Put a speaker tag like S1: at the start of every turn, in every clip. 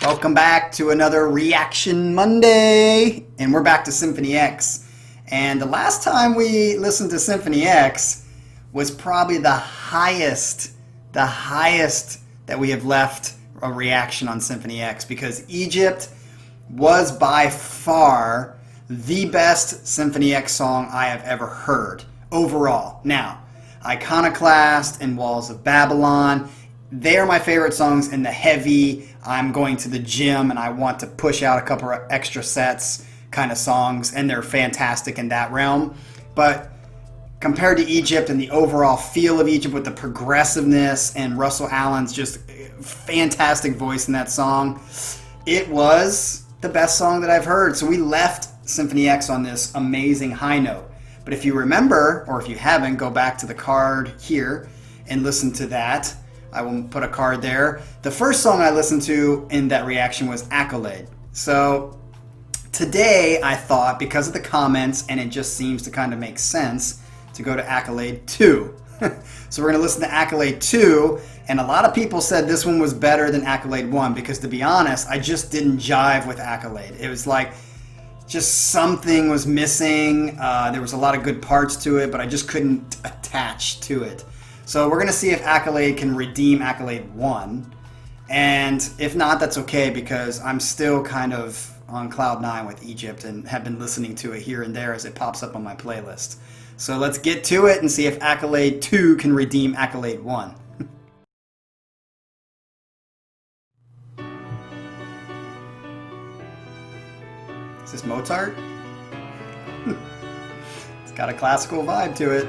S1: Welcome back to another Reaction Monday, and we're back to Symphony X. And the last time we listened to Symphony X was probably the highest that we have left a reaction on Symphony X, because Egypt was by far the best Symphony X song I have ever heard overall. Now, Iconoclast and Walls of Babylon, they are my favorite songs in the heavy, I'm going to the gym and I want to push out a couple of extra sets kind of songs, and they're fantastic in that realm. But compared to Egypt and the overall feel of Egypt with the progressiveness and Russell Allen's just fantastic voice in that song, it was the best song that I've heard. So we left Symphony X on this amazing high note. But if you remember, or if you haven't, go back to the card here and listen to that. I will put a card there. The first song I listened to in that reaction was Accolade. So today I thought, because of the comments, and it just seems to kind of make sense, to go to Accolade II. So we're going to listen to Accolade II, and a lot of people said this one was better than Accolade I, because to be honest, I just didn't jive with Accolade. It was like just something was missing. There was a lot of good parts to it, but I just couldn't attach to it. So we're going to see if Accolade can redeem Accolade I. And if not, that's okay, because I'm still kind of on cloud nine with Egypt and have been listening to it here and there as it pops up on my playlist. So let's get to it and see if Accolade II can redeem Accolade I. Is this Mozart? It's got a classical vibe to it.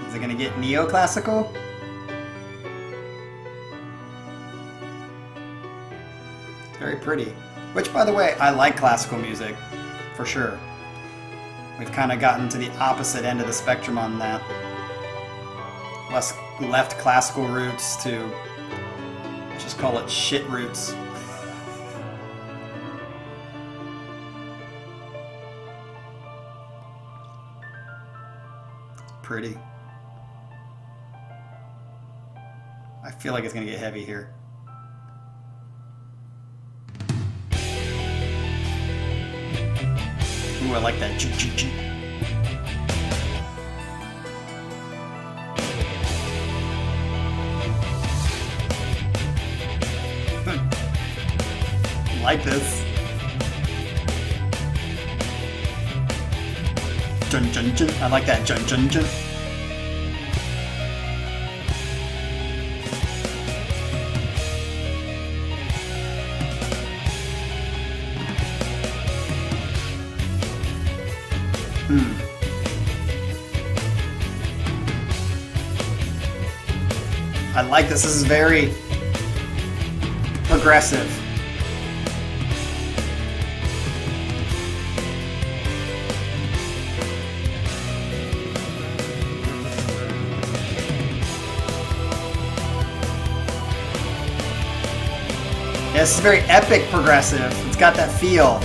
S1: Is it going to get neoclassical? It's very pretty. Which, by the way, I like classical music, for sure. We've kind of gotten to the opposite end of the spectrum on that. Left classical roots to just call it shit roots. Pretty. I feel like it's going to get heavy here. Ooh, I like that. I like this. Jun jun jun. I like that. Jun jun jun. I like this. This is very progressive. Yeah, this is very epic progressive. It's got that feel.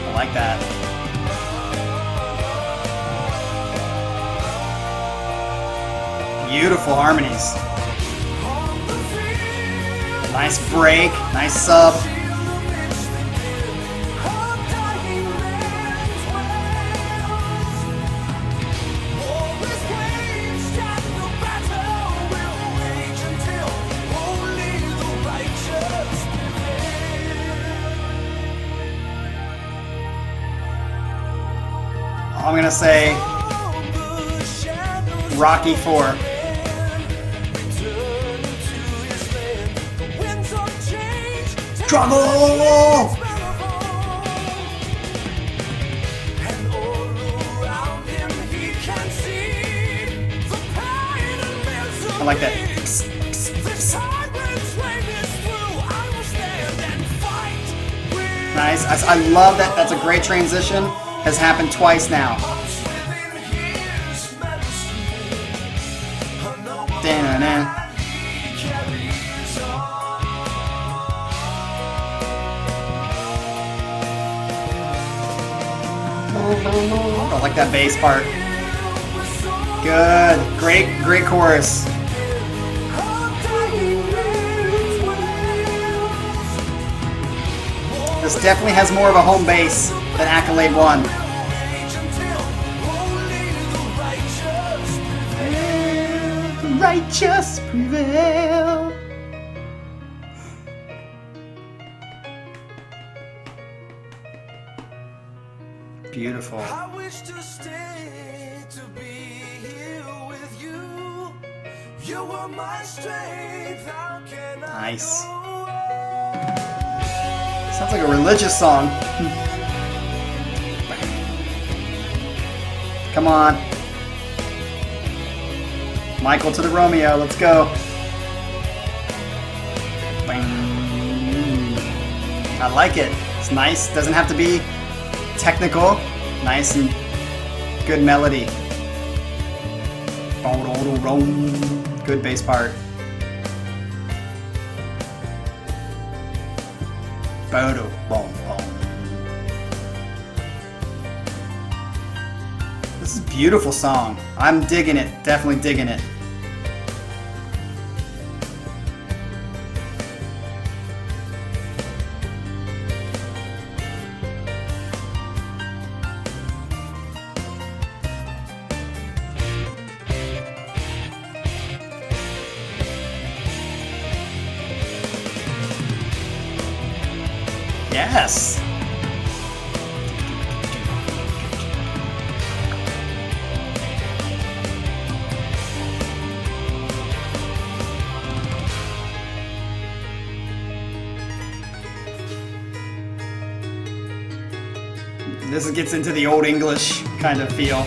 S1: I like that. Beautiful harmonies. Nice break, nice sub. I'm gonna say Rocky IV. Trouble! I like that. Nice. I love that. That's a great transition. Has happened twice now. Da-na-na. I like that bass part. Good. Great chorus. This definitely has more of a home base than Accolade I. The righteous prevail. Beautiful. I wish to stay to be here with you. You were my strength. How can I nice. Sounds like a religious song. Come on. Michael to the Romeo. Let's go. I like it. It's nice. Doesn't have to be technical, nice and good melody. Good bass part. This is a beautiful song. I'm digging it. Definitely digging it. Yes! This gets into the old English kind of feel.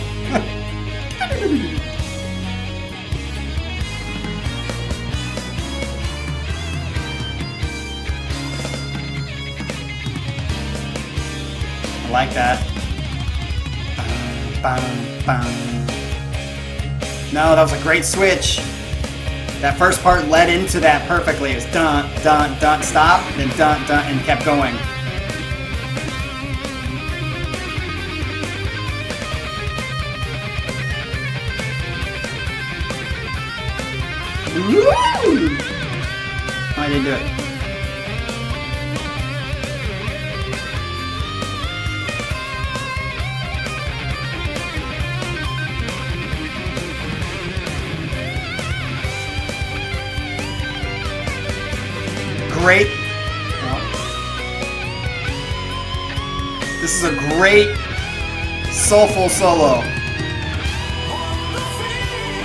S1: I like that. No, that was a great switch. That first part led into that perfectly. It was dun, dun, dun, stop, then dun, dun, and kept going. Woo! Oh, I didn't do it. Great. This is a great soulful solo.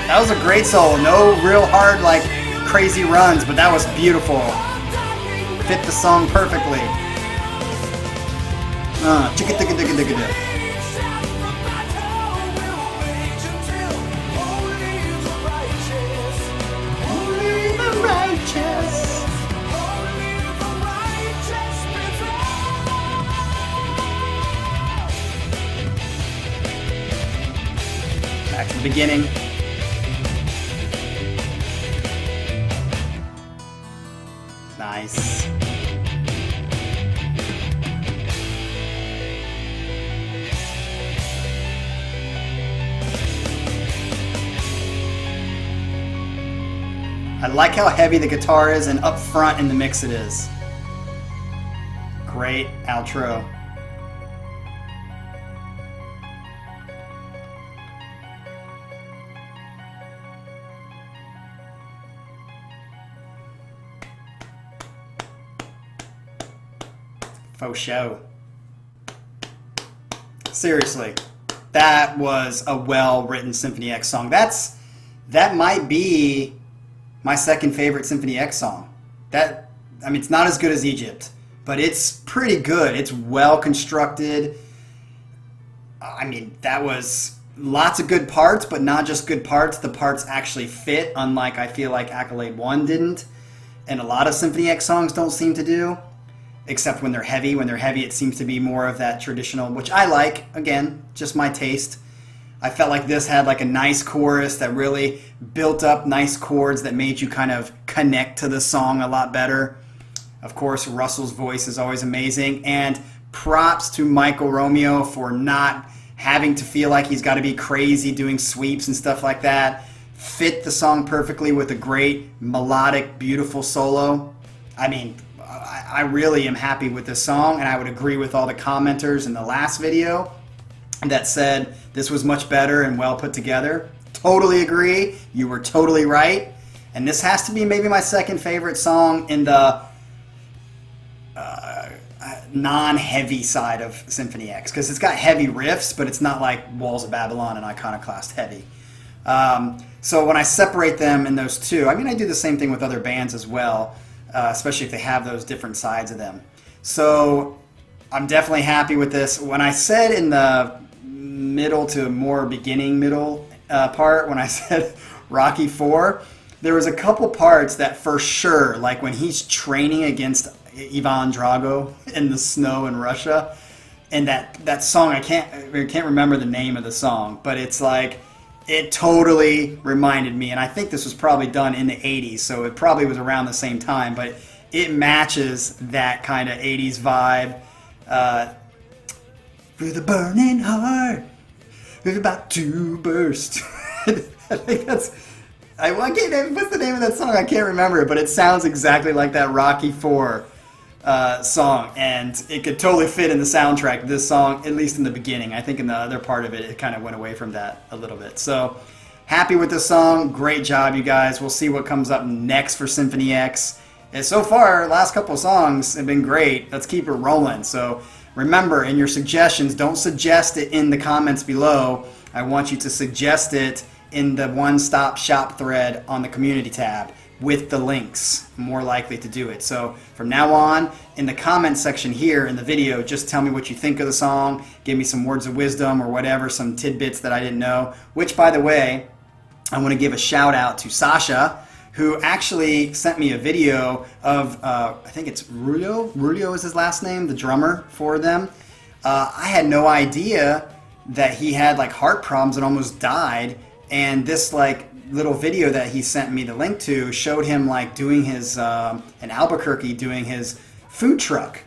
S1: That was a great solo. No real hard, like, crazy runs, but that was beautiful. Fit the song perfectly. Only the righteous. Back to the beginning. Nice. I like how heavy the guitar is and up front in the mix it is. Great outro. Faux show. Seriously, that was a well-written Symphony X song. That might be my second favorite Symphony X song. I mean, it's not as good as Egypt, but it's pretty good. It's well constructed. I mean, that was lots of good parts, but not just good parts. The parts actually fit, unlike I feel like Accolade I didn't, and a lot of Symphony X songs don't seem to do. except when they're heavy. When they're heavy, it seems to be more of that traditional, which I like. Again, just my taste. I felt like this had like a nice chorus that really built up nice chords that made you kind of connect to the song a lot better. Of course, Russell's voice is always amazing, and props to Michael Romeo for not having to feel like he's got to be crazy doing sweeps and stuff like that. Fit the song perfectly with a great melodic, beautiful solo. I mean, I really am happy with this song, and I would agree with all the commenters in the last video that said this was much better and well put together. Totally agree. You were totally right. And this has to be maybe my second favorite song in the non-heavy side of Symphony X, because it's got heavy riffs, but it's not like Walls of Babylon and Iconoclast heavy. So when I separate them in those two, I mean, I do the same thing with other bands as well, especially if they have those different sides of them. So I'm definitely happy with this. When I said in the middle to more beginning middle part, when I said Rocky IV, there was a couple parts that for sure, like when he's training against Ivan Drago in the snow in Russia, and that song, I can't remember the name of the song, but it's like, it totally reminded me, and I think this was probably done in the 80s, so it probably was around the same time, but it matches that kind of 80s vibe. With a burning heart, we're about to burst. I think that's... what's the name of that song? I can't remember it, but it sounds exactly like that Rocky IV song, and it could totally fit in the soundtrack, this song, at least in the beginning. I think in the other part of it, it kind of went away from that a little bit. So, happy with this song. Great job, you guys. We'll see what comes up next for Symphony X. And so far, last couple of songs have been great. Let's keep it rolling. So, remember, in your suggestions, don't suggest it in the comments below. I want you to suggest it in the one-stop shop thread on the community tab with the links. More likely to do it. So from now on, in the comment section here in the video, just tell me what you think of the song, give me some words of wisdom or whatever, some tidbits that I didn't know, which, by the way, I want to give a shout out to Sasha, who actually sent me a video of, I think it's Rulio is his last name, the drummer for them. I had no idea that he had like heart problems and almost died, and this like little video that he sent me the link to showed him like doing his in Albuquerque doing his food truck,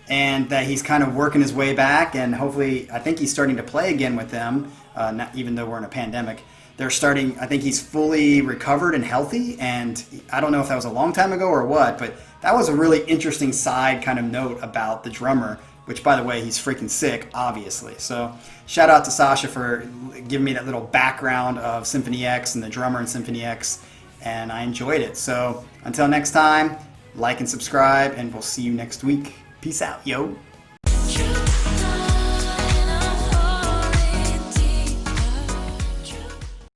S1: and that he's kind of working his way back, and hopefully I think he's starting to play again with them, not, even though we're in a pandemic. They're starting, I think he's fully recovered and healthy, and I don't know if that was a long time ago or what, but that was a really interesting side kind of note about the drummer, which, by the way, he's freaking sick, obviously. So shout out to Sasha for giving me that little background of Symphony X and the drummer in Symphony X, and I enjoyed it. So until next time, like and subscribe, and we'll see you next week. Peace out, yo.